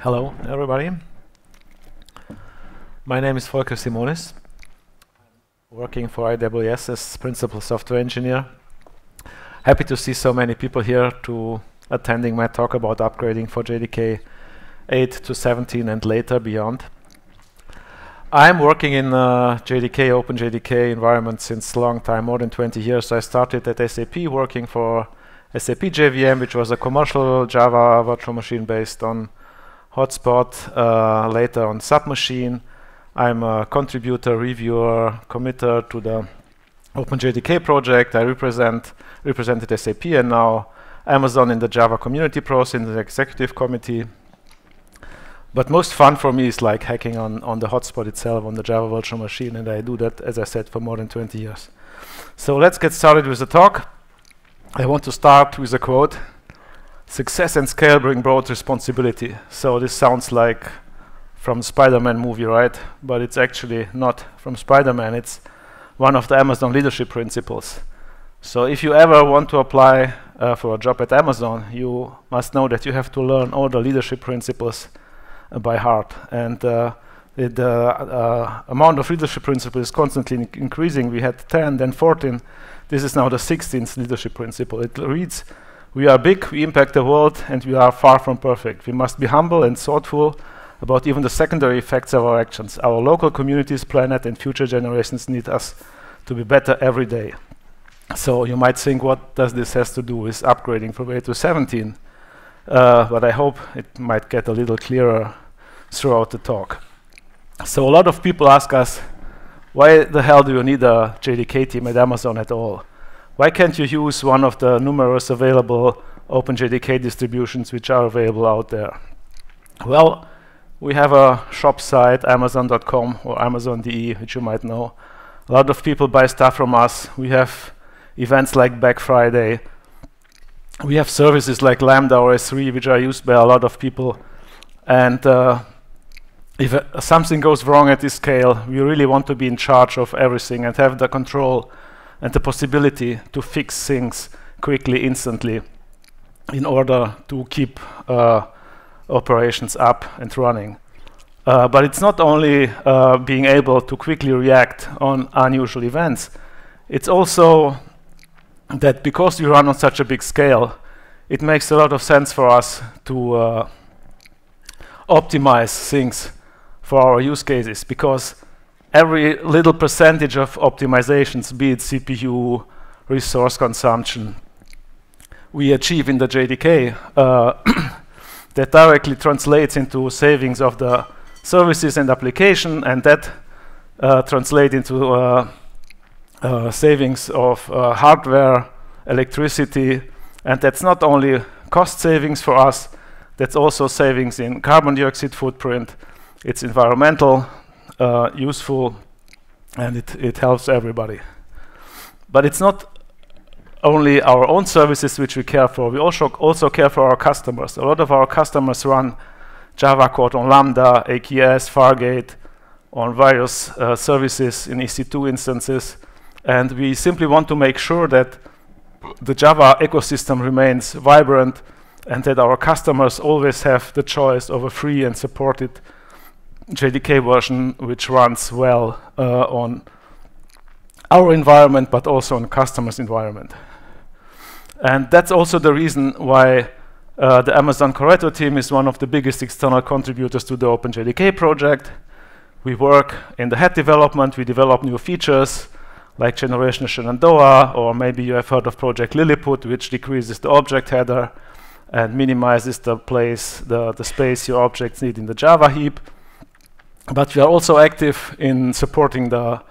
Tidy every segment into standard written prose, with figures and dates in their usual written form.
Hello, everybody. My name is Volker Simonis, working for AWS as principal software engineer. Happy to see so many people here to attending my talk about upgrading for JDK 8 to 17 and later beyond. I'm working in JDK, OpenJDK environment since a long time, more than 20 years. I started at SAP working for SAP JVM, which was a commercial Java virtual machine based on Hotspot, later on Submachine. I'm a contributor, reviewer, committer to the OpenJDK project. I represented SAP and now Amazon in the Java community process, in the executive committee. But most fun for me is like hacking on the hotspot itself, on the Java virtual machine, and I do that, as I said, for more than 20 years. So let's get started with the talk. I want to start with a quote. Success and scale bring broad responsibility. So this sounds like from Spider-Man movie, right? But it's actually not from Spider-Man. It's one of the Amazon leadership principles. So if you ever want to apply for a job at Amazon, you must know that you have to learn all the leadership principles by heart. And the amount of leadership principles is constantly increasing. We had 10, then 14. This is now the 16th leadership principle. It reads, "We are big, we impact the world, and we are far from perfect. We must be humble and thoughtful about even the secondary effects of our actions. Our local communities, planet, and future generations need us to be better every day." So you might think, what does this have to do with upgrading from 8 to 17? But I hope it might get a little clearer throughout the talk. So a lot of people ask us, why the hell do you need a JDK team at Amazon at all? Why can't you use one of the numerous available OpenJDK distributions which are available out there? Well, we have a shop site, amazon.com or amazon.de, which you might know. A lot of people buy stuff from us. We have events like Black Friday. We have services like Lambda or S3, which are used by a lot of people. And if something goes wrong at this scale, we really want to be in charge of everything and have the control and the possibility to fix things quickly, instantly, in order to keep operations up and running. But it's not only being able to quickly react on unusual events. It's also that because we run on such a big scale, it makes a lot of sense for us to optimize things for our use cases, because every little percentage of optimizations, be it CPU, resource consumption, we achieve in the JDK, that directly translates into savings of the services and application, and that translates into savings of hardware, electricity, and that's not only cost savings for us, that's also savings in carbon dioxide footprint. It's environmental, useful, and it helps everybody. But it's not only our own services which we care for, we also care for our customers. A lot of our customers run Java code on Lambda, AKS, Fargate, on various services in EC2 instances, and we simply want to make sure that the Java ecosystem remains vibrant and that our customers always have the choice of a free and supported JDK version which runs well on our environment, but also on customers' environment. And that's also the reason why the Amazon Corretto team is one of the biggest external contributors to the OpenJDK project. We work in the head development, we develop new features like Generation Shenandoah, or maybe you have heard of Project Lilliput, which decreases the object header and minimizes the space your objects need in the Java heap. But we are also active in supporting the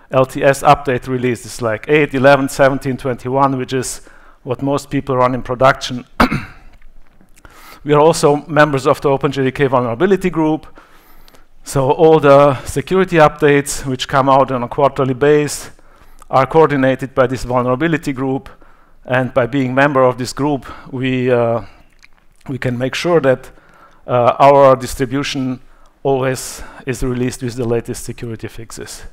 LTS update releases like 8, 11, 17, 21, which is what most people run in production. We are also members of the OpenJDK vulnerability group. So all the security updates which come out on a quarterly basis are coordinated by this vulnerability group. And by being member of this group, we can make sure that our distribution always is released with the latest security fixes.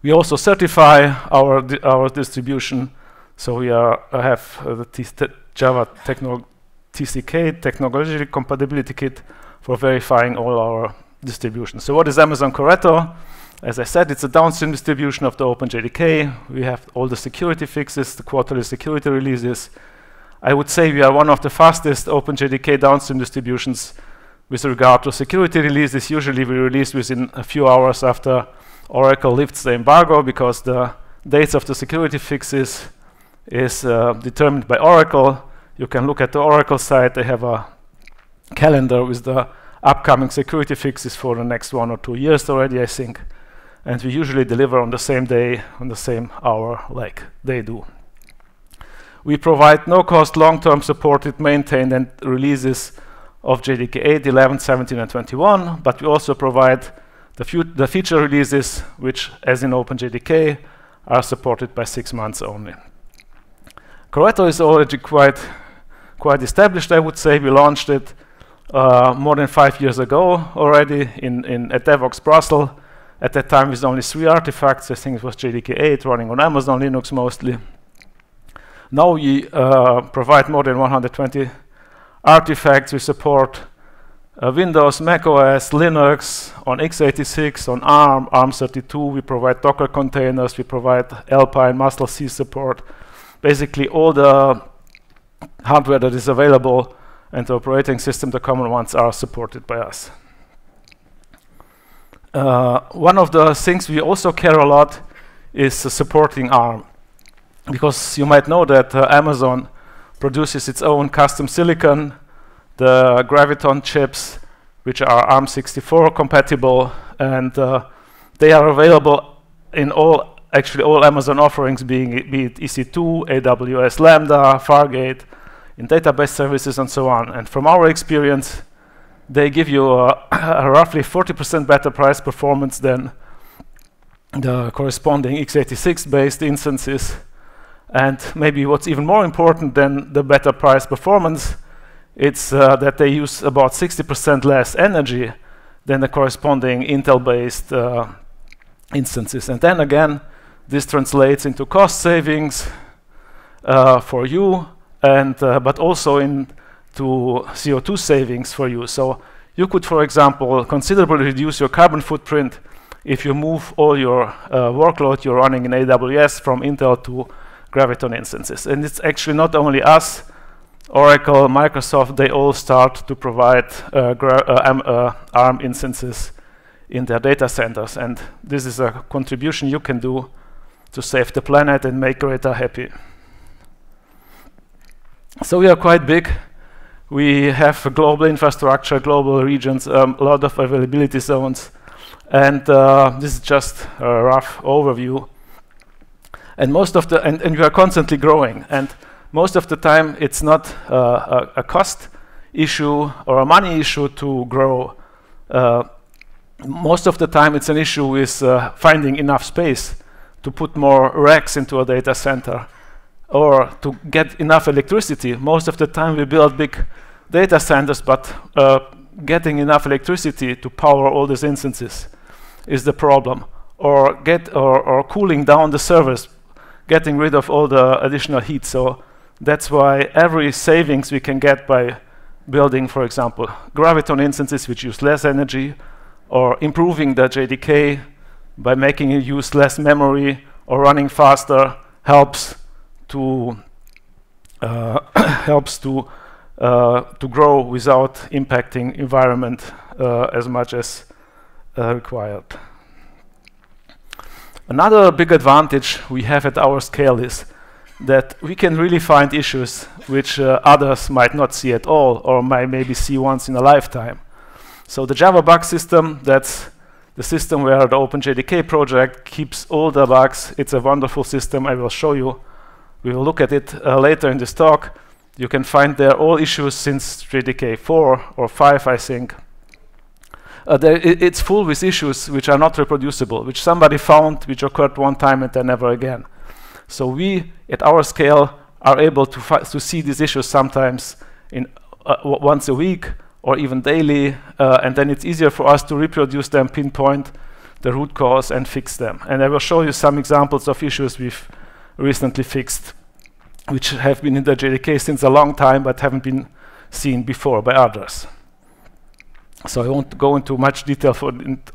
We also certify our distribution, so we have the Java TCK, Technology Compatibility Kit, for verifying all our distributions. So what is Amazon Corretto? As I said, it's a downstream distribution of the OpenJDK. We have all the security fixes, the quarterly security releases. I would say we are one of the fastest OpenJDK downstream distributions with regard to security releases. Usually we release within a few hours after Oracle lifts the embargo, because the dates of the security fixes is determined by Oracle. You can look at the Oracle site. They have a calendar with the upcoming security fixes for the next 1 or 2 years already, I think. And we usually deliver on the same day, on the same hour, like they do. We provide no-cost, long-term supported, maintained, and releases of JDK 8, 11, 17, and 21, but we also provide the feature releases, which, as in OpenJDK, are supported by 6 months only. Corretto is already quite established, I would say. We launched it more than 5 years ago already at Devoxx Brussels. At that time, with only 3 artifacts. I think it was JDK 8 running on Amazon Linux mostly. Now we provide more than 120 artifacts. We support Windows, Mac OS, Linux, on x86, on ARM, ARM32. We provide Docker containers. We provide Alpine, Muscle C support. Basically, all the hardware that is available and the operating system, the common ones, are supported by us. One of the things we also care a lot is supporting ARM, because you might know that Amazon produces its own custom silicon, the Graviton chips, which are ARM64 compatible, and they are available in all Amazon offerings, be it EC2, AWS Lambda, Fargate, in database services, and so on. And from our experience, they give you a roughly 40% better price performance than the corresponding x86-based instances. And maybe what's even more important than the better price performance, it's that they use about 60% less energy than the corresponding Intel-based instances. And then again, this translates into cost savings for you, and but also into CO2 savings for you. So you could, for example, considerably reduce your carbon footprint if you move all your workload you're running in AWS from Intel to Graviton instances. And it's actually not only us, Oracle, Microsoft, they all start to provide ARM instances in their data centers. And this is a contribution you can do to save the planet and make Greta happy. So we are quite big. We have a global infrastructure, global regions, a lot of availability zones. And this is just a rough overview. And most of and we are constantly growing. And most of the time, it's not a cost issue or a money issue to grow. Most of the time, it's an issue with finding enough space to put more racks into a data center, or to get enough electricity. Most of the time, we build big data centers, but getting enough electricity to power all these instances is the problem. Or cooling down the servers, getting rid of all the additional heat. So that's why every savings we can get by building, for example, Graviton instances which use less energy, or improving the JDK by making it use less memory or running faster, helps to grow without impacting environment as much as required. Another big advantage we have at our scale is that we can really find issues which others might not see at all, or might maybe see once in a lifetime. So the Java bug system, that's the system where the OpenJDK project keeps all the bugs. It's a wonderful system. I will show you. We will look at it later in this talk. You can find there all issues since JDK 4 or 5, I think. It's full with issues which are not reproducible, which somebody found, which occurred one time and then never again. So we, at our scale, are able to see these issues sometimes in once a week or even daily, and then it's easier for us to reproduce them, pinpoint the root cause, and fix them. And I will show you some examples of issues we've recently fixed, which have been in the JDK since a long time, but haven't been seen before by others. So I won't go into much detail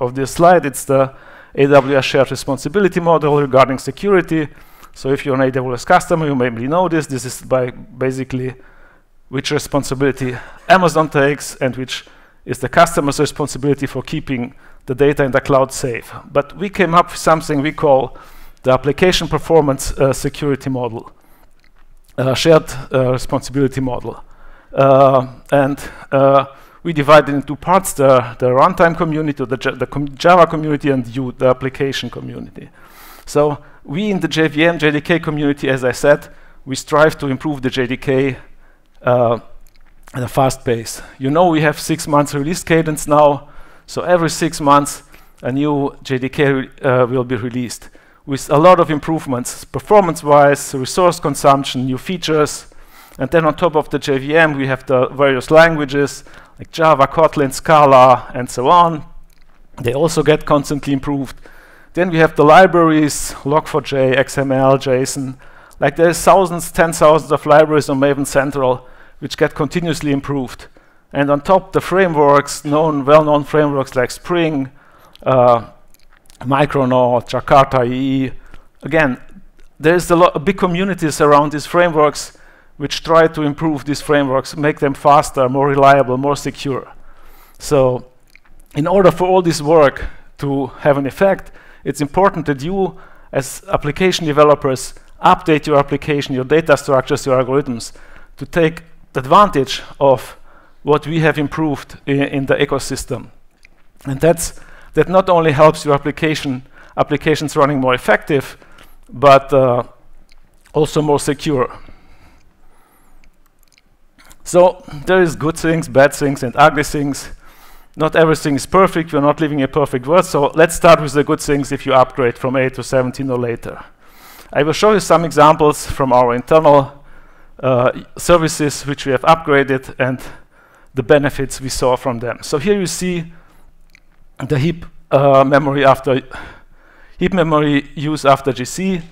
of this slide. It's the AWS shared responsibility model regarding security. So if you're an AWS customer, you maybe know this. This is by basically which responsibility Amazon takes and which is the customer's responsibility for keeping the data in the cloud safe. But we came up with something we call the application performance security model, shared responsibility model. We divided into parts, the runtime community, the Java community, and the application community. So we in the JVM, JDK community, as I said, we strive to improve the JDK at a fast pace. You know, we have 6 months release cadence now, so every 6 months a new JDK will be released with a lot of improvements, performance-wise, resource consumption, new features. And then on top of the JVM, we have the various languages like Java, Kotlin, Scala, and so on. They also get constantly improved. Then we have the libraries, Log4j, XML, JSON. Like there's thousands, 10,000s of libraries on Maven Central, which get continuously improved. And on top, the frameworks, well-known frameworks like Spring, Micronaut, Jakarta EE. Again, there's big communities around these frameworks which try to improve these frameworks, make them faster, more reliable, more secure. So in order for all this work to have an effect, it's important that you, as application developers, update your application, your data structures, your algorithms, to take advantage of what we have improved in the ecosystem. And that not only helps your applications running more effective, but also more secure. So there is good things, bad things, and ugly things. Not everything is perfect. We're not living in a perfect world. So let's start with the good things if you upgrade from 8 to 17 or later. I will show you some examples from our internal services which we have upgraded and the benefits we saw from them. So here you see the heap memory use after GC.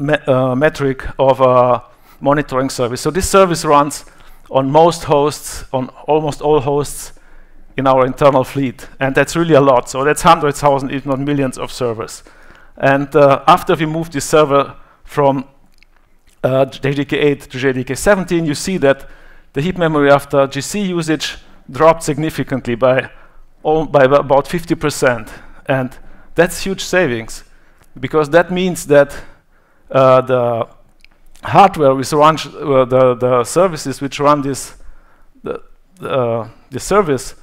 Metric of a monitoring service. So this service runs on most hosts, on almost all hosts in our internal fleet, and that's really a lot. So that's 100,000, if not millions, of servers. And after we moved this server from JDK 8 to JDK 17, you see that the heap memory after GC usage dropped significantly by about 50%, and that's huge savings, because that means that the hardware which runs the services which run the service,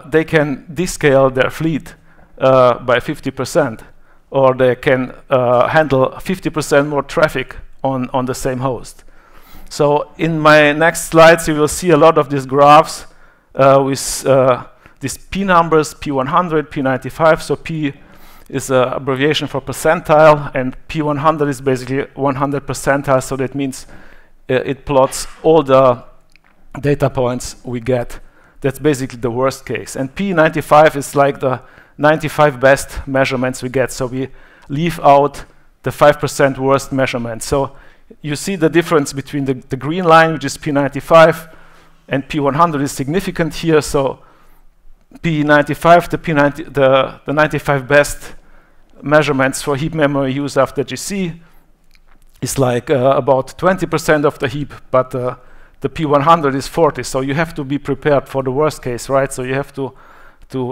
they can descale their fleet by 50%, or they can handle 50% more traffic on the same host. So in my next slides, you will see a lot of these graphs with these P numbers, P100, P95. So P is an abbreviation for percentile, and P100 is basically 100 percentile, so that means it plots all the data points we get. That's basically the worst case. And P95 is like the 95 best measurements we get, so we leave out the 5% worst measurements. So you see the difference between the green line, which is P95, and P100 is significant here. So P95, the 95 best measurements for heap memory use after GC is like about 20% of the heap, but the P100 is 40. So you have to be prepared for the worst case, right? So you have to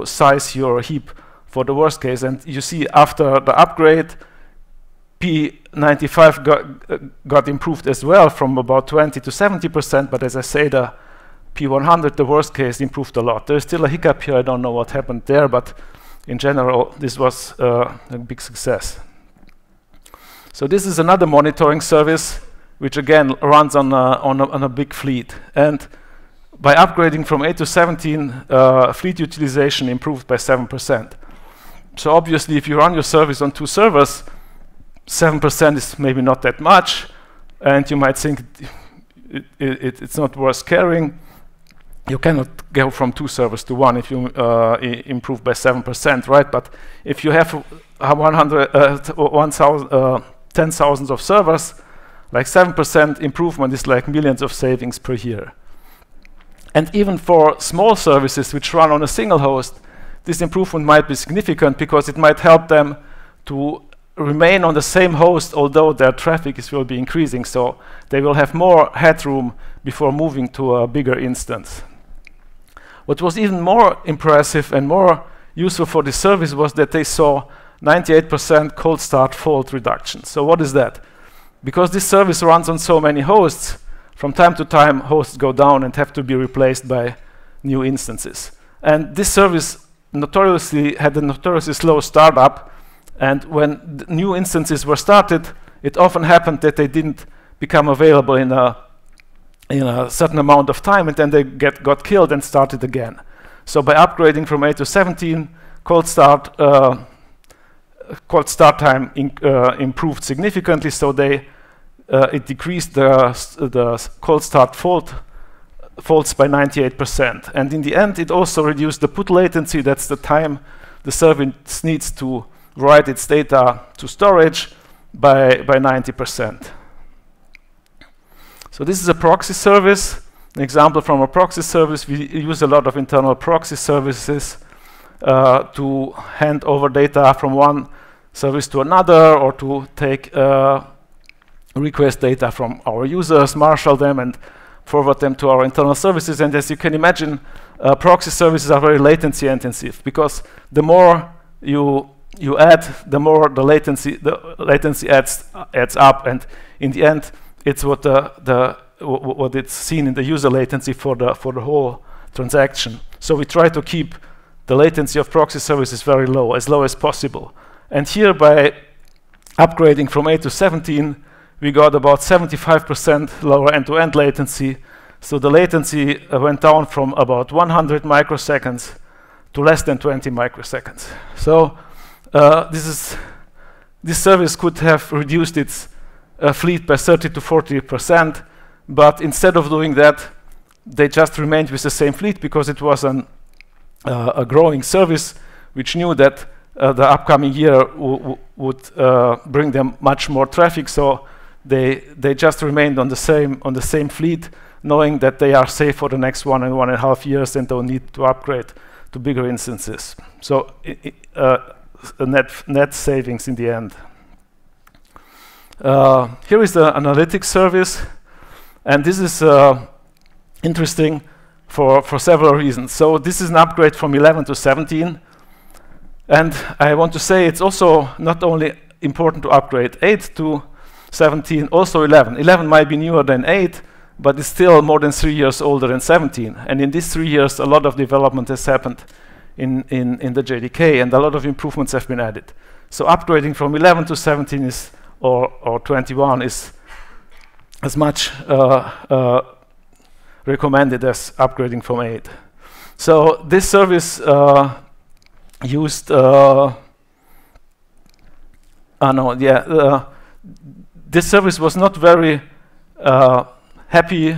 size your heap for the worst case. And you see after the upgrade, P95 got improved as well from about 20 to 70%, but as I say, the P100, the worst case, improved a lot. There's still a hiccup here. I don't know what happened there, but in general, this was a big success. So this is another monitoring service, which again runs on a big fleet. And by upgrading from 8 to 17, fleet utilization improved by 7%. So obviously, if you run your service on 2 servers, 7% is maybe not that much, and you might think it's not worth carrying. You cannot go from 2 servers to 1 if you improve by 7%, right? But if you have 10,000 of servers, like 7% improvement is like millions of savings per year. And even for small services which run on a single host, this improvement might be significant because it might help them to remain on the same host, although their traffic will be increasing. So they will have more headroom before moving to a bigger instance. What was even more impressive and more useful for this service was that they saw 98% cold start fault reduction. So what is that? Because this service runs on so many hosts, from time to time hosts go down and have to be replaced by new instances. And this service notoriously had a notoriously slow startup, and when new instances were started, it often happened that they didn't become available in a certain amount of time, and then they got killed and started again. So by upgrading from 8 to 17, cold start time improved significantly. So it decreased the cold start faults by 98%. And in the end, it also reduced the put latency. That's the time the service needs to write its data to storage by 90%. So this is a proxy service. An example from a proxy service, we use a lot of internal proxy services to hand over data from one service to another, or to take request data from our users, marshal them, and forward them to our internal services. And as you can imagine, proxy services are very latency intensive, because the more you add, the more the latency adds up, and in the end, it's what it's seen in the user latency for the whole transaction. So we try to keep the latency of proxy services very low, as low as possible. And here, by upgrading from 8 to 17, we got about 75% lower end-to-end latency. So the latency went down from about 100 microseconds to less than 20 microseconds. So this service could have reduced its fleet by 30 to 40%, but instead of doing that, they just remained with the same fleet, because it was a growing service which knew that the upcoming year would bring them much more traffic. So they just remained on the same fleet, knowing that they are safe for the next 1.5 years and don't need to upgrade to bigger instances. So a net savings in the end. Here is the analytics service, and this is interesting for several reasons. So this is an upgrade from 11 to 17, and I want to say it's also not only important to upgrade 8 to 17, also 11. 11 might be newer than 8, but it's still more than 3 years older than 17. And in these 3 years, a lot of development has happened in the JDK, and a lot of improvements have been added. So upgrading from 11 to 17 is, or 21 is as much recommended as upgrading from 8. So this service used this service was not very happy,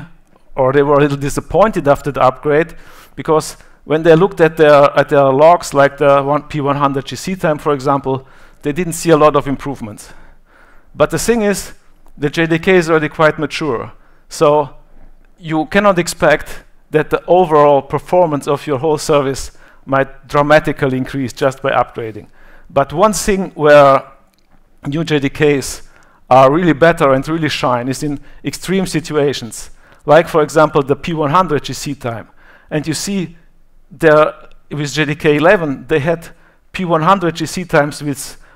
or they were a little disappointed after the upgrade, because when they looked at their logs, like the P100 GC time, for example, they didn't see a lot of improvements. But the thing is, the JDK is already quite mature, so you cannot expect that the overall performance of your whole service might dramatically increase just by upgrading. But one thing where new JDKs are really better and really shine is in extreme situations, like, for example, the P100 GC time. And you see there, with JDK 11, they had P100 GC times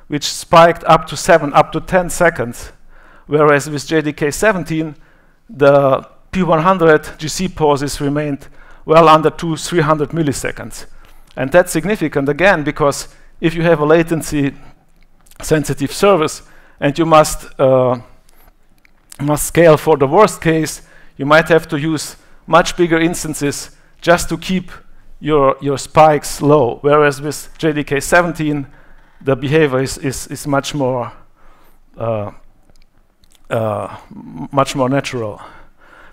which spiked up to 7, up to 10 seconds, whereas with JDK 17, the P100 GC pauses remained well under 200-300 milliseconds. And that's significant, again, because if you have a latency-sensitive service and you must scale for the worst case, you might have to use much bigger instances just to keep your spikes low, whereas with JDK 17, the behavior is much more natural.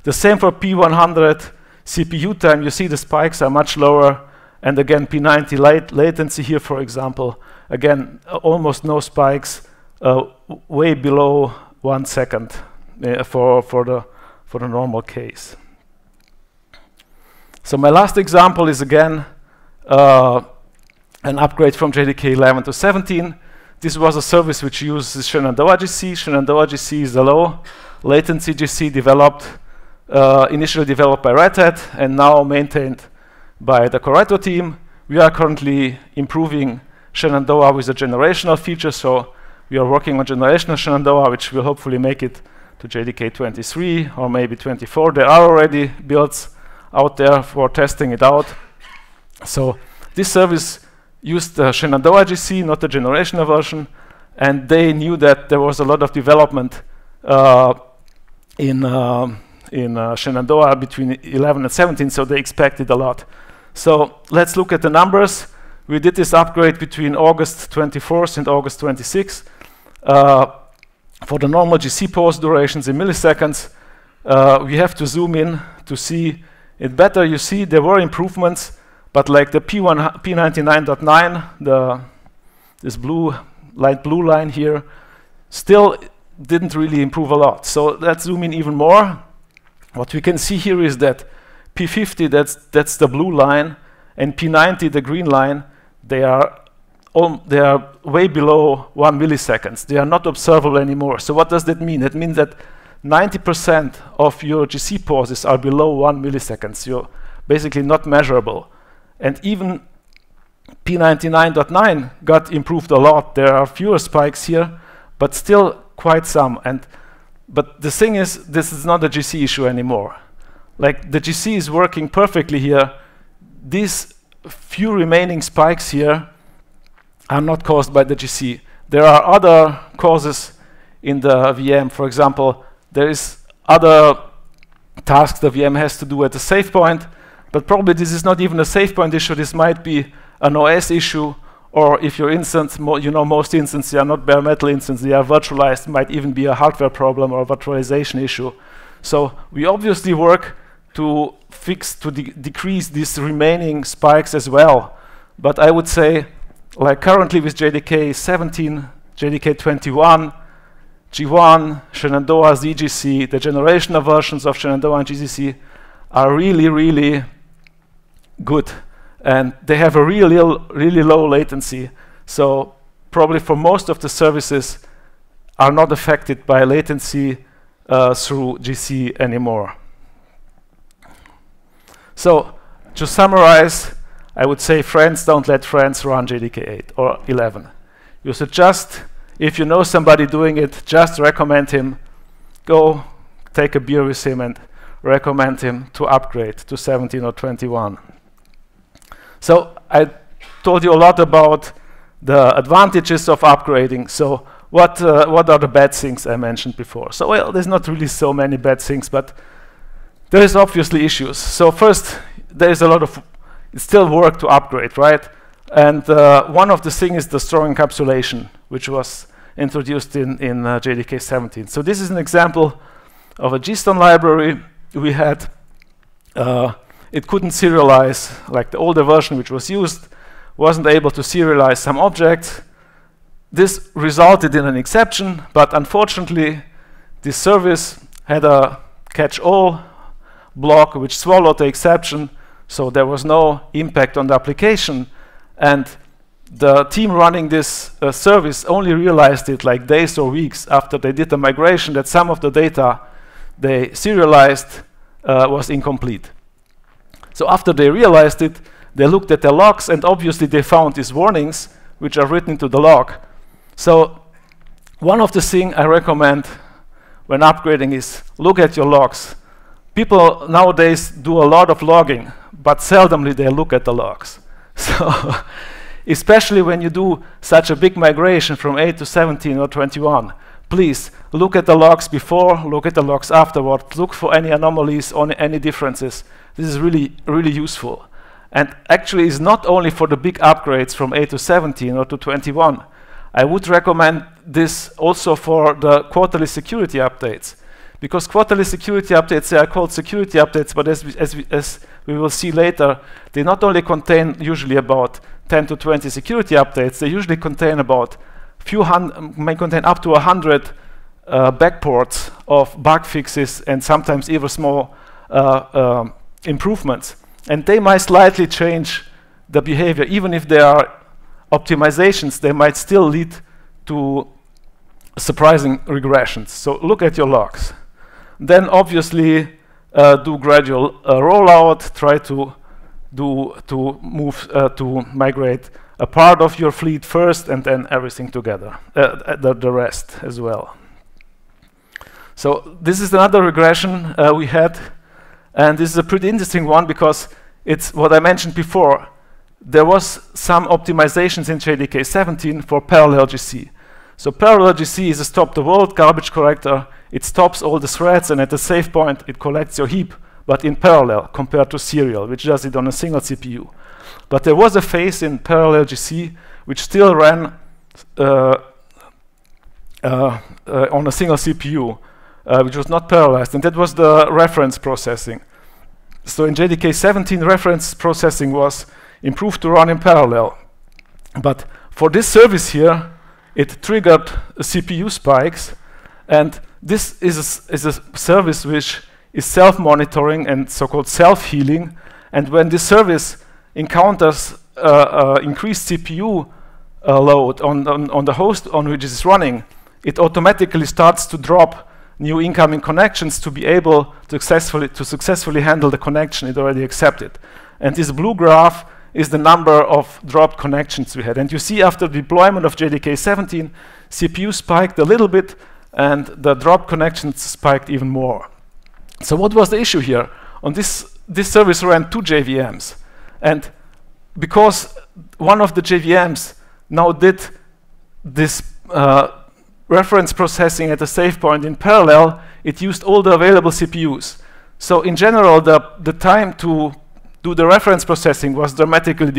The same for P100 CPU time. You see the spikes are much lower, and again P90 latency here, for example, again almost no spikes, way below 1 second for the normal case. So my last example is again an upgrade from JDK 11 to 17. This was a service which uses Shenandoah GC. Shenandoah GC is a low latency GC initially developed by Red Hat and now maintained by the Corretto team. We are currently improving Shenandoah with a generational feature, so we are working on generational Shenandoah, which will hopefully make it to JDK 23 or maybe 24. There are already builds out there for testing it out. So this service used the Shenandoah GC, not the generational version, and they knew that there was a lot of development in Shenandoah between 11 and 17, so they expected a lot. So let's look at the numbers. We did this upgrade between August 24th and August 26th. For the normal GC pause durations in milliseconds, we have to zoom in to see it better. You see there were improvements, but like the P99.9, this light blue line here, still didn't really improve a lot. So let's zoom in even more. What we can see here is that P50, that's the blue line, and P90, the green line, they are way below 1 milliseconds. They are not observable anymore. So what does that mean? That means that 90% of your GC pauses are below 1 milliseconds. You're basically not measurable. And even P99.9 got improved a lot. There are fewer spikes here, but still quite some. But the thing is, this is not a GC issue anymore. Like the GC is working perfectly here. These few remaining spikes here are not caused by the GC. There are other causes in the VM. For example, there is other tasks the VM has to do at the save point, but probably this is not even a save point issue. This might be an OS issue, or if your instance, most instances are not bare metal instances, they are virtualized, might even be a hardware problem or a virtualization issue. So we obviously work to decrease these remaining spikes as well. But I would say, like currently with JDK 17, JDK 21, G1, Shenandoah, ZGC, the generational versions of Shenandoah and GCC are really, really good. And they have a really low latency. So probably for most of the services are not affected by latency through GC anymore. So to summarize, I would say friends don't let friends run JDK 8 or 11. You should just, if you know somebody doing it, just recommend him. Go take a beer with him and recommend him to upgrade to 17 or 21. So I told you a lot about the advantages of upgrading. So what are the bad things I mentioned before? So well, there's not really so many bad things, but there is obviously issues. So first, there is a lot of still work to upgrade, right? And one of the things is the strong encapsulation, which was introduced in JDK 17. So this is an example of a JSON library we had. It couldn't serialize, like the older version which was used, wasn't able to serialize some objects. This resulted in an exception, but unfortunately, this service had a catch-all block which swallowed the exception, so there was no impact on the application. And the team running this service only realized it like days or weeks after they did the migration that some of the data they serialized was incomplete. So after they realized it, they looked at their logs, and obviously they found these warnings which are written into the log. So one of the things I recommend when upgrading is look at your logs. People nowadays do a lot of logging, but seldomly they look at the logs. So especially when you do such a big migration from 8 to 17 or 21, please look at the logs before, look at the logs afterward, look for any anomalies or any differences. This is really, really useful. And actually it's not only for the big upgrades from 8 to 17 or to 21. I would recommend this also for the quarterly security updates. Because quarterly security updates, they are called security updates, but as we will see later, they not only contain usually about 10 to 20 security updates, they usually contain about may contain up to 100 backports of bug fixes and sometimes even small improvements. And they might slightly change the behavior. Even if there are optimizations, they might still lead to surprising regressions. So look at your logs. Then obviously do gradual rollout, try to migrate a part of your fleet first and then everything together, the rest as well. So this is another regression we had, and this is a pretty interesting one because it's what I mentioned before. There was some optimizations in JDK 17 for parallel GC. So parallel GC is a stop-the-world garbage collector. It stops all the threads, and at the save point, it collects your heap, but in parallel compared to serial, which does it on a single CPU. But there was a phase in parallel GC which still ran on a single CPU, which was not parallelized, and that was the reference processing. So in JDK 17, reference processing was improved to run in parallel. But for this service here, it triggered CPU spikes, and this is a service which is self-monitoring and so-called self-healing. And when this service encounters increased CPU load on the host on which it is running, it automatically starts to drop new incoming connections to be able to successfully handle the connection it already accepted. And this blue graph is the number of dropped connections we had. And you see after deployment of JDK 17, CPU spiked a little bit, and the dropped connections spiked even more. So what was the issue here? On this service ran 2 JVMs. And because one of the JVMs now did this reference processing at a save point in parallel, it used all the available CPUs. So in general, the time to do the reference processing was dramatically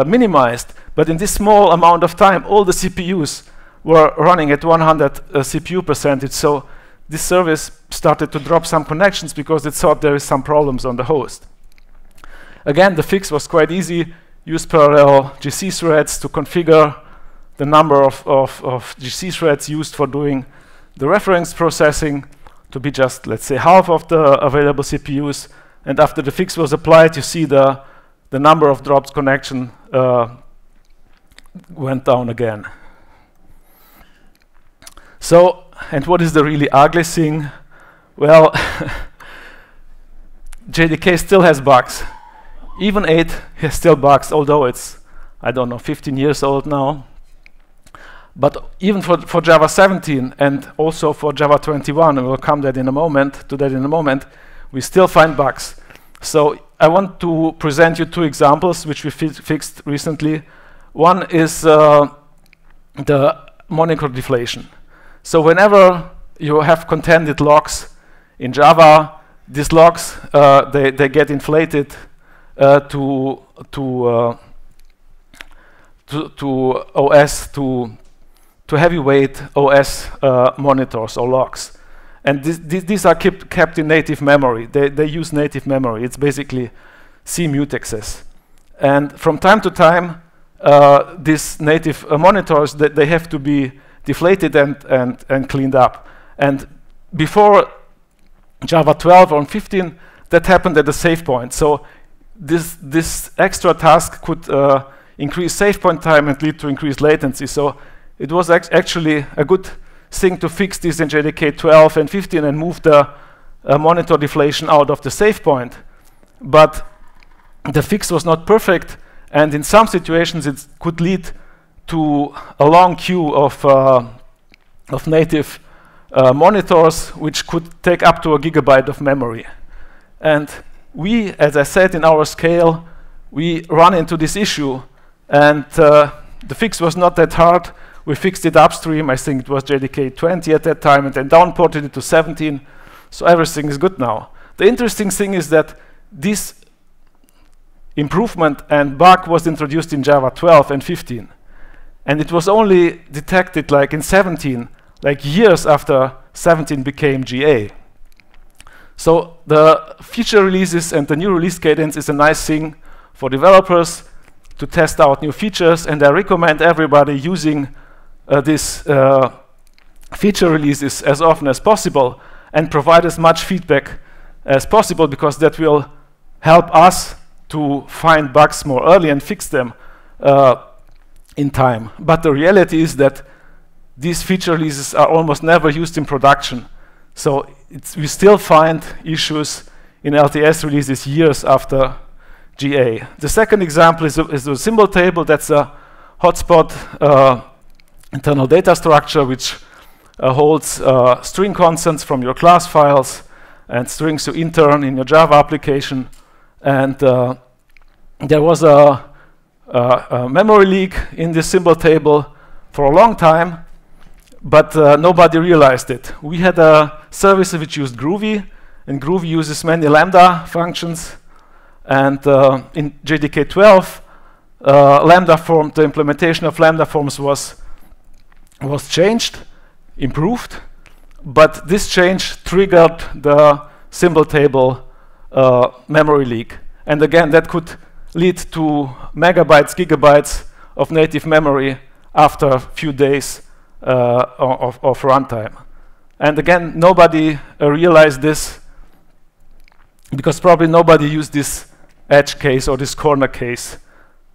minimized. But in this small amount of time, all the CPUs were running at 100 CPU percentage. So this service started to drop some connections because it thought there is some problems on the host. Again, the fix was quite easy. Use parallel GC threads to configure the number of GC threads used for doing the reference processing to be just, let's say, half of the available CPUs. And after the fix was applied, you see the number of dropped connection went down again. So, and what is the really ugly thing? Well, JDK still has bugs. Even 8 has still bugs, although it's, I don't know, 15 years old now. But even for Java 17 and also for Java 21, and we'll come to that in a moment, we still find bugs. So I want to present you 2 examples which we fixed recently. One is the moniker deflation. So whenever you have contented logs in Java, these logs they get inflated to heavyweight OS monitors or logs. And these are kept in native memory. They use native memory. It's basically C mutexes. And from time to time, these native monitors, they have to be deflated and cleaned up. And before Java 12 or 15, that happened at the save point. So this extra task could increase save point time and lead to increased latency. So it was actually a good thing to fix this in JDK 12 and 15 and move the monitor deflation out of the save point. But the fix was not perfect, and in some situations it could lead to a long queue of native monitors, which could take up to 1 GB of memory. And we, as I said, in our scale, we run into this issue, and the fix was not that hard. We fixed it upstream. I think it was JDK 20 at that time, and then downported it to 17. So everything is good now. The interesting thing is that this improvement and bug was introduced in Java 12 and 15. And it was only detected like in 17, like years after 17 became GA. So the feature releases and the new release cadence is a nice thing for developers to test out new features, and I recommend everybody using this feature releases as often as possible and provide as much feedback as possible, because that will help us to find bugs more early and fix them in time. But the reality is that these feature releases are almost never used in production. So we still find issues in LTS releases years after GA. The second example is the symbol table. That's a hotspot internal data structure which holds string constants from your class files and strings you intern in your Java application. And there was a memory leak in this symbol table for a long time, but nobody realized it. We had a service which used Groovy, and Groovy uses many Lambda functions. And in JDK 12, the implementation of Lambda forms was changed, improved, but this change triggered the symbol table memory leak. And again, that could lead to megabytes, gigabytes of native memory after a few days of runtime. And again, nobody realized this because probably nobody used this edge case or this corner case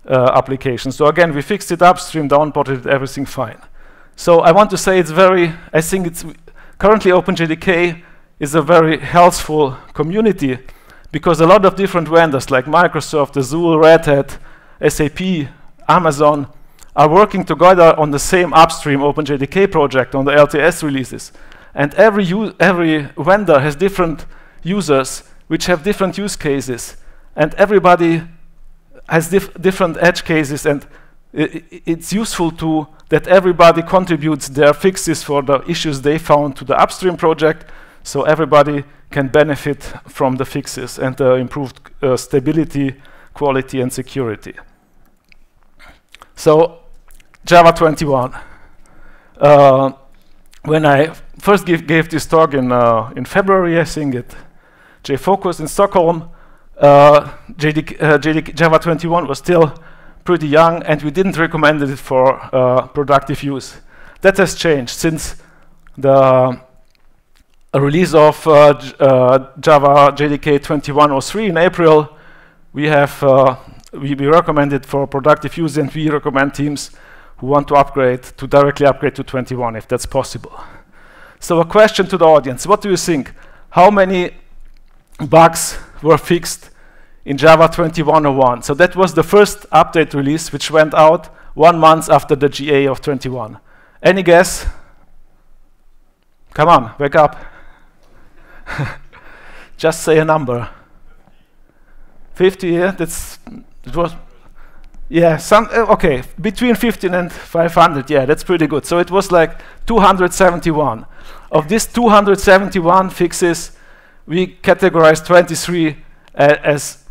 application. So again, we fixed it upstream, downported everything fine. So I want to say I think it's currently OpenJDK is a very healthful community, because a lot of different vendors like Microsoft, Azure, Red Hat, SAP, Amazon are working together on the same upstream OpenJDK project on the LTS releases. And every vendor has different users which have different use cases. And everybody has different edge cases, and it's useful that everybody contributes their fixes for the issues they found to the upstream project, so everybody can benefit from the fixes and the improved stability, quality, and security. So Java 21. When I first gave this talk in February, I think, at Fokus in Stockholm, Java 21 was still pretty young, and we didn't recommend it for productive use. That has changed since the release of Java JDK 21.03 in April. We recommend it for productive use, and we recommend teams who want to directly upgrade to 21 if that's possible. So a question to the audience: what do you think? How many bugs were fixed in Java 21.01? So that was the first update release, which went out 1 month after the GA of 21. Any guess? Come on, wake up. Just say a number. 50, yeah, okay, between 15 and 500, yeah, that's pretty good. So it was like 271. Of these 271 fixes, we categorized 23 as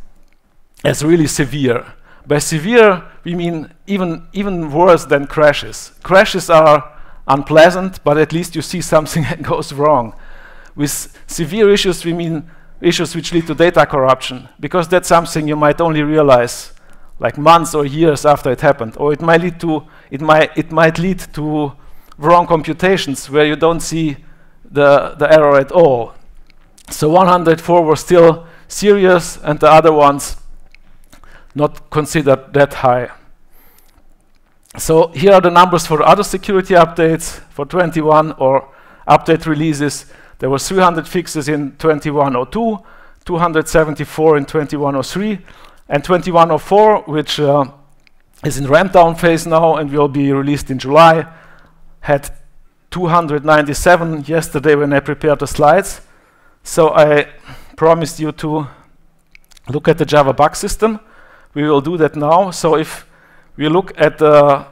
really severe. By severe, we mean even worse than crashes. Crashes are unpleasant, but at least you see something that goes wrong. With severe issues, we mean issues which lead to data corruption, because that's something you might only realize like months or years after it happened, or it might lead to wrong computations where you don't see the error at all. So 104 were still serious, and the other ones not considered that high. So here are the numbers for other security updates for 21 or update releases. There were 300 fixes in 21.02, 274 in 21.03, and 21.04, which is in ramp down phase now and will be released in July, had 297 yesterday when I prepared the slides. So I promised you to look at the Java bug system. We will do that now. So if we look at the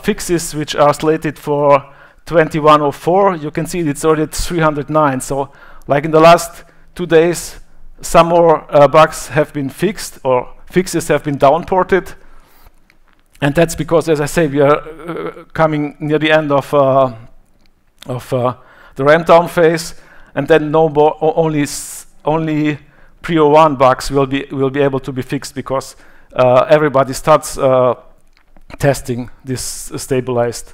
fixes which are slated for 21.04, you can see it's already at 309. So like in the last 2 days, some more bugs have been fixed, or fixes have been downported. And that's because, as I say, we are coming near the end of the ramp down phase, and then only pre-01 bugs will be able to be fixed, because everybody starts testing this stabilized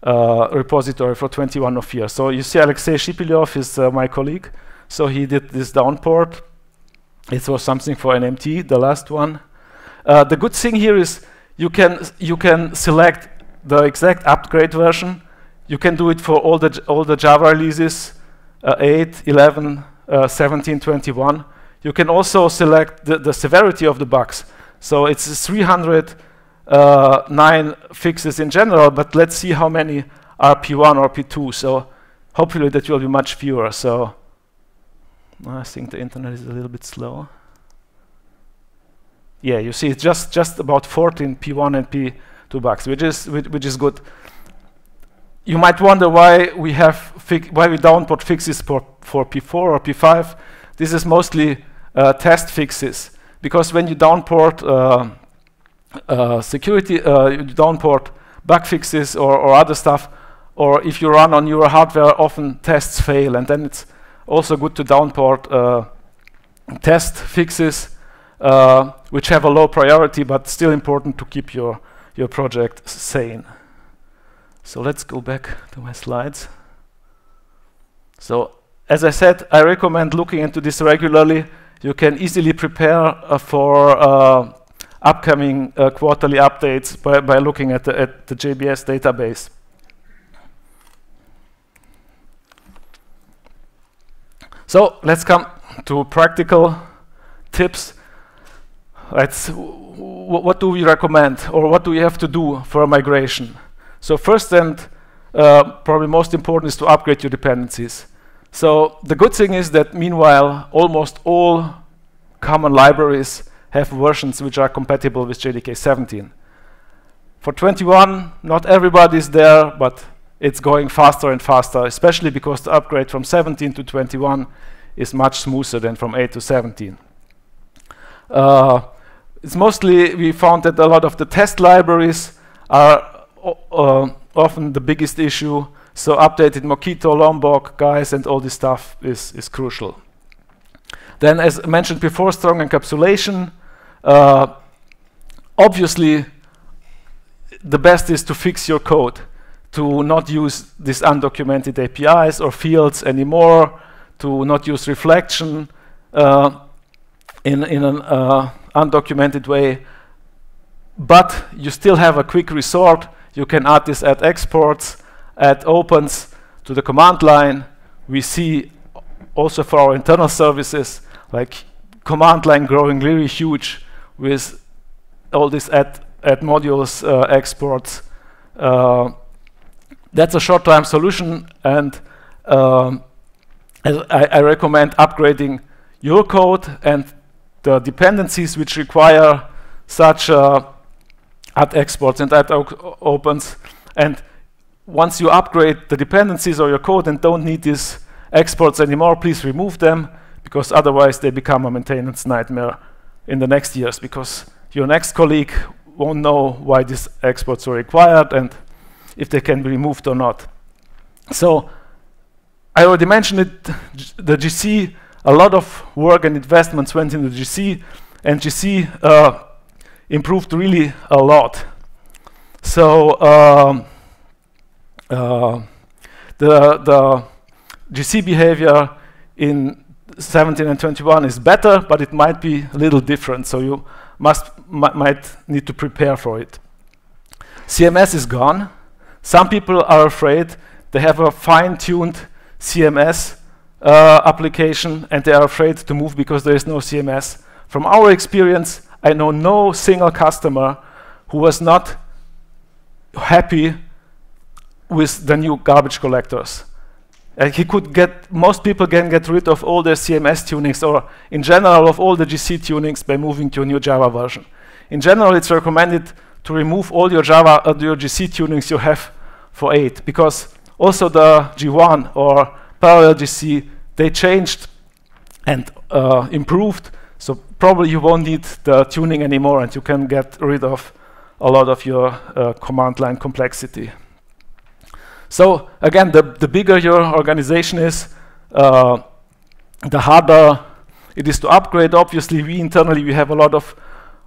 repository for 21 of here. So you see Alexei Shipilyov is my colleague. So he did this downport. It was something for NMT, the last one. The good thing here is you can select the exact upgrade version. You can do it for all the Java releases, 8, 11, 17, 21. You can also select the severity of the bugs. So it's 309 fixes in general, but let's see how many are P1 or P2. So hopefully that will be much fewer. So I think the internet is a little bit slow. Yeah, you see it's just about 14 P1 and P2 bugs, which is good. You might wonder why we downport fixes for P4 or P5. This is mostly test fixes, because when you downport security, you downport bug fixes or other stuff, or if you run on your hardware, often tests fail, and then it's also good to downport test fixes which have a low priority, but still important to keep your project sane. So let's go back to my slides. So as I said, I recommend looking into this regularly. You can easily prepare for upcoming quarterly updates by looking at the JBS database. So let's come to practical tips. What do we recommend, or what do we have to do for a migration? So first and probably most important is to upgrade your dependencies. So the good thing is that meanwhile, almost all common libraries have versions which are compatible with JDK 17. For 21, not everybody is there, but it's going faster and faster, especially because the upgrade from 17 to 21 is much smoother than from 8 to 17. It's mostly, we found that a lot of the test libraries are often the biggest issue. So updated Mockito, Lombok, guys, and all this stuff is crucial. Then, as mentioned before, strong encapsulation. Obviously, the best is to fix your code, to not use these undocumented APIs or fields anymore, to not use reflection in an undocumented way. But you still have a quick resort. You can add exports, add opens to the command line. We see also for our internal services, like command line growing really huge with all these add modules exports. That's a short-term solution, and I recommend upgrading your code and the dependencies which require such add exports and add opens. And once you upgrade the dependencies or your code and don't need these exports anymore, please remove them, because otherwise they become a maintenance nightmare in the next years, because your next colleague won't know why these exports are required and if they can be removed or not. So I already mentioned it, the GC, a lot of work and investments went into GC, and GC improved really a lot. So the GC behavior in 17 and 21 is better, but it might be a little different, so you might need to prepare for it. CMS is gone. Some people are afraid. They have a fine-tuned CMS application, and they are afraid to move because there is no CMS. From our experience, I know no single customer who was not happy with the new garbage collectors. Most people can get rid of all their CMS tunings, or in general of all the GC tunings, by moving to a new Java version. In general, it's recommended to remove all your your GC tunings you have for 8, because also the G1 or parallel GC, they changed and improved, so probably you won't need the tuning anymore, and you can get rid of a lot of your command line complexity. So again, the bigger your organization is, the harder it is to upgrade. Obviously, we internally have a lot of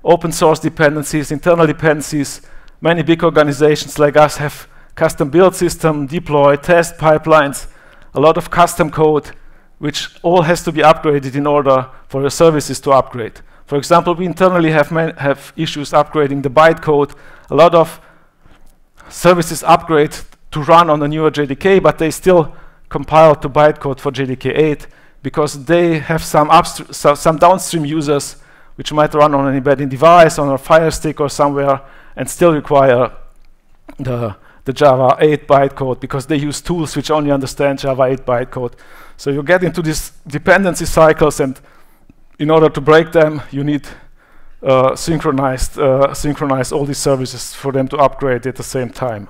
open source dependencies, internal dependencies. Many big organizations like us have custom build system, deploy, test pipelines, a lot of custom code, which all has to be upgraded in order for your services to upgrade. For example, we internally have issues upgrading the bytecode. A lot of services upgrade to run on the newer JDK, but they still compile to bytecode for JDK 8 because they have some downstream users which might run on an embedding device, on a Fire Stick or somewhere, and still require the Java 8 bytecode because they use tools which only understand Java 8 bytecode. So you get into these dependency cycles, and in order to break them, you need synchronize all these services for them to upgrade at the same time.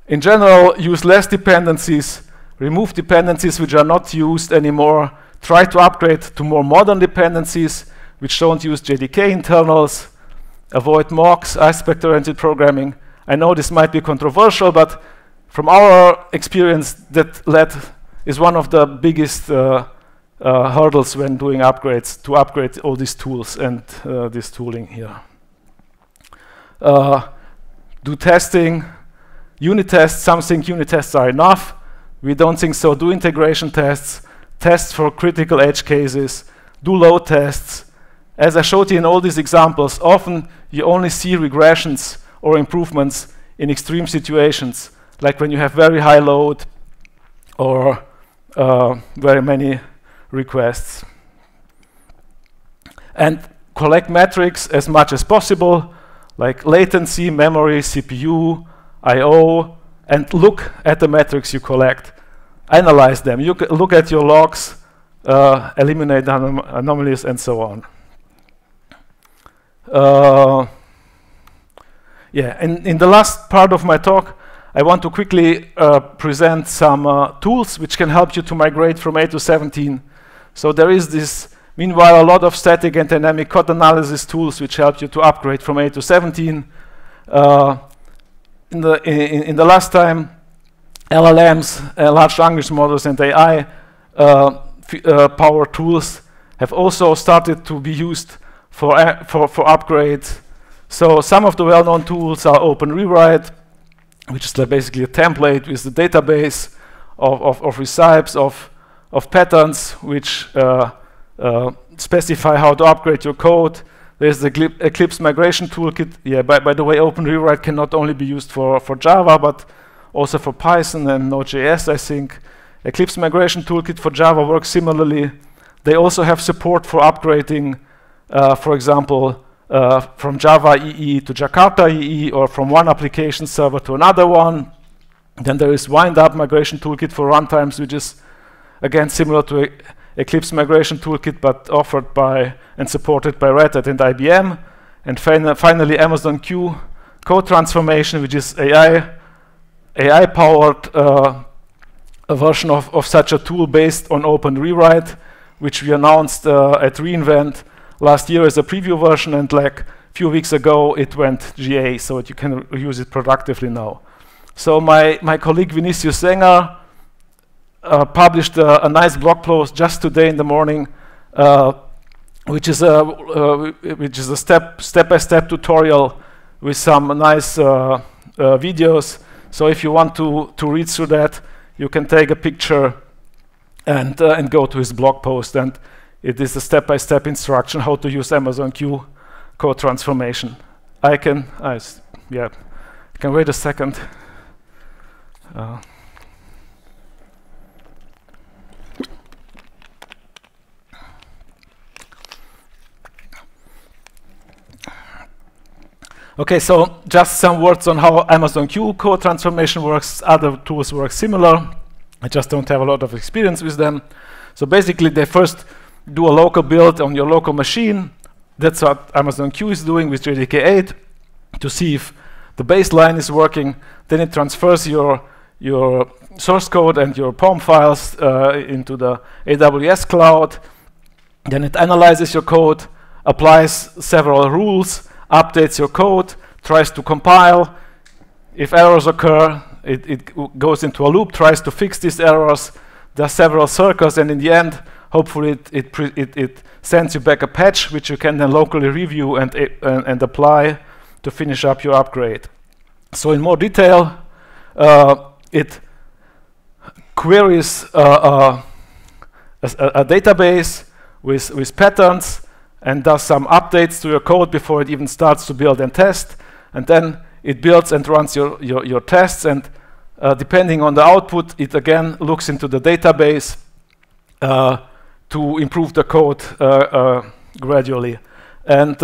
In general, use less dependencies, remove dependencies which are not used anymore, try to upgrade to more modern dependencies which don't use JDK internals, avoid mocks, aspect-oriented programming. I know this might be controversial, but from our experience, that is one of the biggest hurdles when doing upgrades, to upgrade all these tools and this tooling here. Do testing, unit tests. Some think unit tests are enough. We don't think so. Do integration tests, test for critical edge cases, do load tests. As I showed you in all these examples, often you only see regressions or improvements in extreme situations, like when you have very high load or very many requests. And collect metrics as much as possible, like latency, memory, CPU, I/O, and look at the metrics you collect. Analyze them. You look at your logs, eliminate anomalies, and so on. In the last part of my talk, I want to quickly present some tools which can help you to migrate from 8 to 17. So there is this, meanwhile, a lot of static and dynamic code analysis tools which help you to upgrade from 8 to 17. In the last time, LLMs, large language models, and AI power tools have also started to be used for upgrades. So some of the well-known tools are Open Rewrite, which is basically a template with the database of recipes, of patterns, which specify how to upgrade your code. There's the Eclipse Migration Toolkit. Yeah, by the way, Open Rewrite can not only be used for Java, but also for Python and Node.js, I think. Eclipse Migration Toolkit for Java works similarly. They also have support for upgrading, for example, from Java EE to Jakarta EE, or from one application server to another one. Then there is Wind-Up Migration Toolkit for runtimes, which is, again, similar to Eclipse Migration Toolkit, but offered by and supported by Red Hat and IBM. And finally, Amazon Q Code Transformation, which is AI-powered a version of such a tool based on Open Rewrite, which we announced at reInvent last year as a preview version, and like a few weeks ago it went GA, so that you can use it productively now. So my colleague Vinicius Zenger published a nice blog post just today in the morning, which is a step-by-step tutorial with some nice videos. So if you want to read through that, you can take a picture and go to his blog post, and it is a step-by-step instruction how to use Amazon Q code transformation. I can wait a second. Okay, so just some words on how Amazon Q code transformation works. Other tools work similar. I just don't have a lot of experience with them. So basically, they first do a local build on your local machine. That's what Amazon Q is doing with JDK 8 to see if the baseline is working. Then it transfers your source code and your POM files into the AWS cloud. Then it analyzes your code, applies several rules, updates your code, tries to compile. If errors occur, it goes into a loop, tries to fix these errors. There are several circles, and in the end, hopefully it sends you back a patch, which you can then locally review and apply to finish up your upgrade. So in more detail, it queries a database with patterns and does some updates to your code before it even starts to build and test. And then it builds and runs your tests. And depending on the output, it again looks into the database to improve the code gradually. And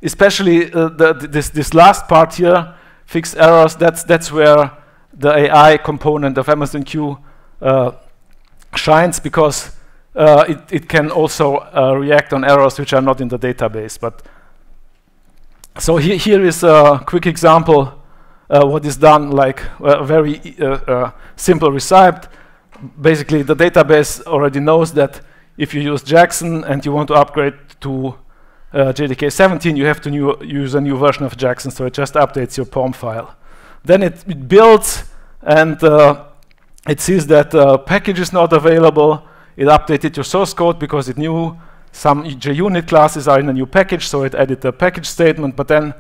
especially this last part here, fix errors, that's where the AI component of Amazon Q shines, because it can also react on errors which are not in the database. But so here is a quick example what is done, like a very simple recipe. Basically, the database already knows that if you use Jackson and you want to upgrade to JDK 17, you have to use a new version of Jackson, so it just updates your POM file. Then it builds, and it sees that package is not available. It updated your source code because it knew some JUnit classes are in a new package, so it added a package statement, but then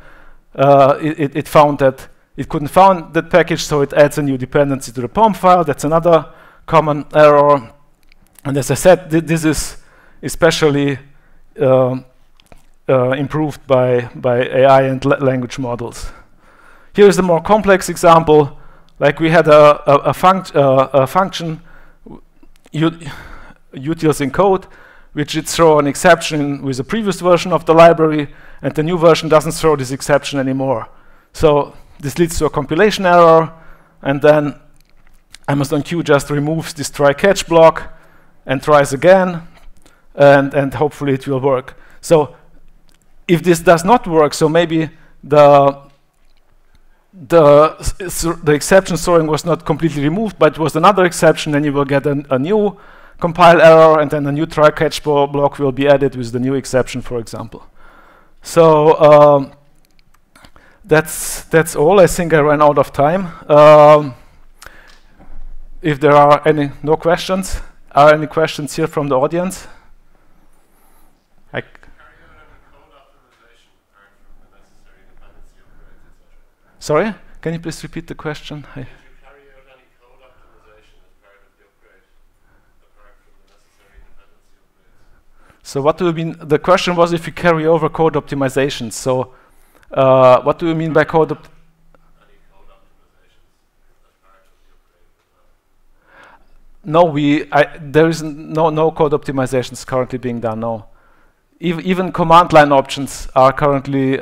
it found that it couldn't find that package, so it adds a new dependency to the POM file. That's another common error. And as I said, this is especially improved by AI and language models. Here is a more complex example. Like we had a function utils in code, which would throw an exception with the previous version of the library, and the new version doesn't throw this exception anymore. So this leads to a compilation error, and then Amazon Q just removes this try-catch block and tries again, and hopefully it will work. So if this does not work, so maybe the exception throwing was not completely removed, but it was another exception, then you will get a new compile error, and then a new try-catch block will be added with the new exception, for example. So that's all. I think I ran out of time. If there are no questions, are any questions here from the audience? Sorry, can you please repeat the question? Did you carry out any code optimization as part of the upgrade, apart from the necessary dependency upgrades? So what do you mean? The question was if you carry over code optimizations. So what do you mean by code optimization? Any code optimizations as part of the upgrade? No, there is no code optimizations currently being done. No, even command line options are currently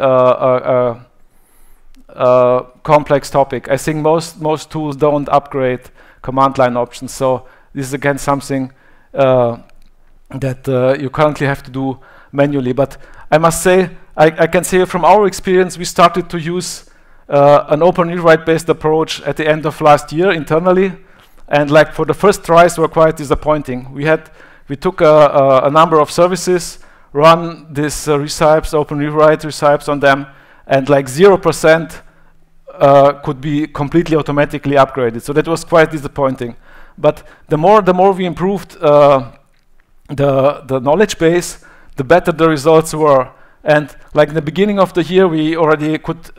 complex topic. I think most tools don't upgrade command line options, so this is again something that you currently have to do manually. But I must say, I can say from our experience, we started to use an open rewrite based approach at the end of last year internally, and like for the first tries were quite disappointing. We took a number of services, run these recipes, open rewrite recipes on them, and like 0% could be completely automatically upgraded. So that was quite disappointing. But the more we improved the knowledge base, the better the results were. And like in the beginning of the year, we already could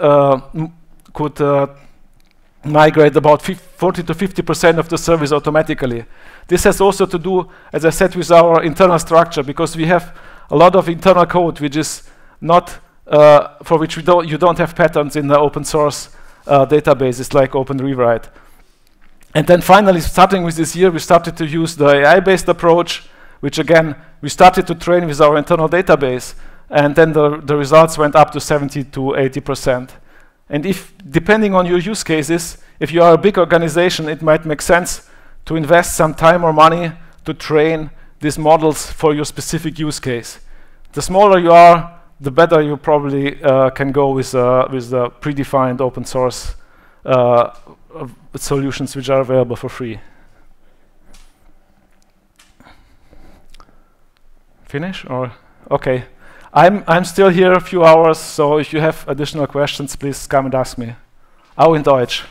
migrate about 40 to 50% of the service automatically. This has also to do, as I said, with our internal structure, because we have a lot of internal code which is not for which you don't have patterns in the open source databases like Open Rewrite. And then finally, starting with this year, we started to use the AI-based approach, which again, we started to train with our internal database, and then the results went up to 70 to 80%. And if, depending on your use cases, if you are a big organization, it might make sense to invest some time or money to train these models for your specific use case. The smaller you are, the better you probably can go with the predefined open source solutions which are available for free. Finish or okay? I'm still here a few hours, so if you have additional questions, please come and ask me. Auch in Deutsch.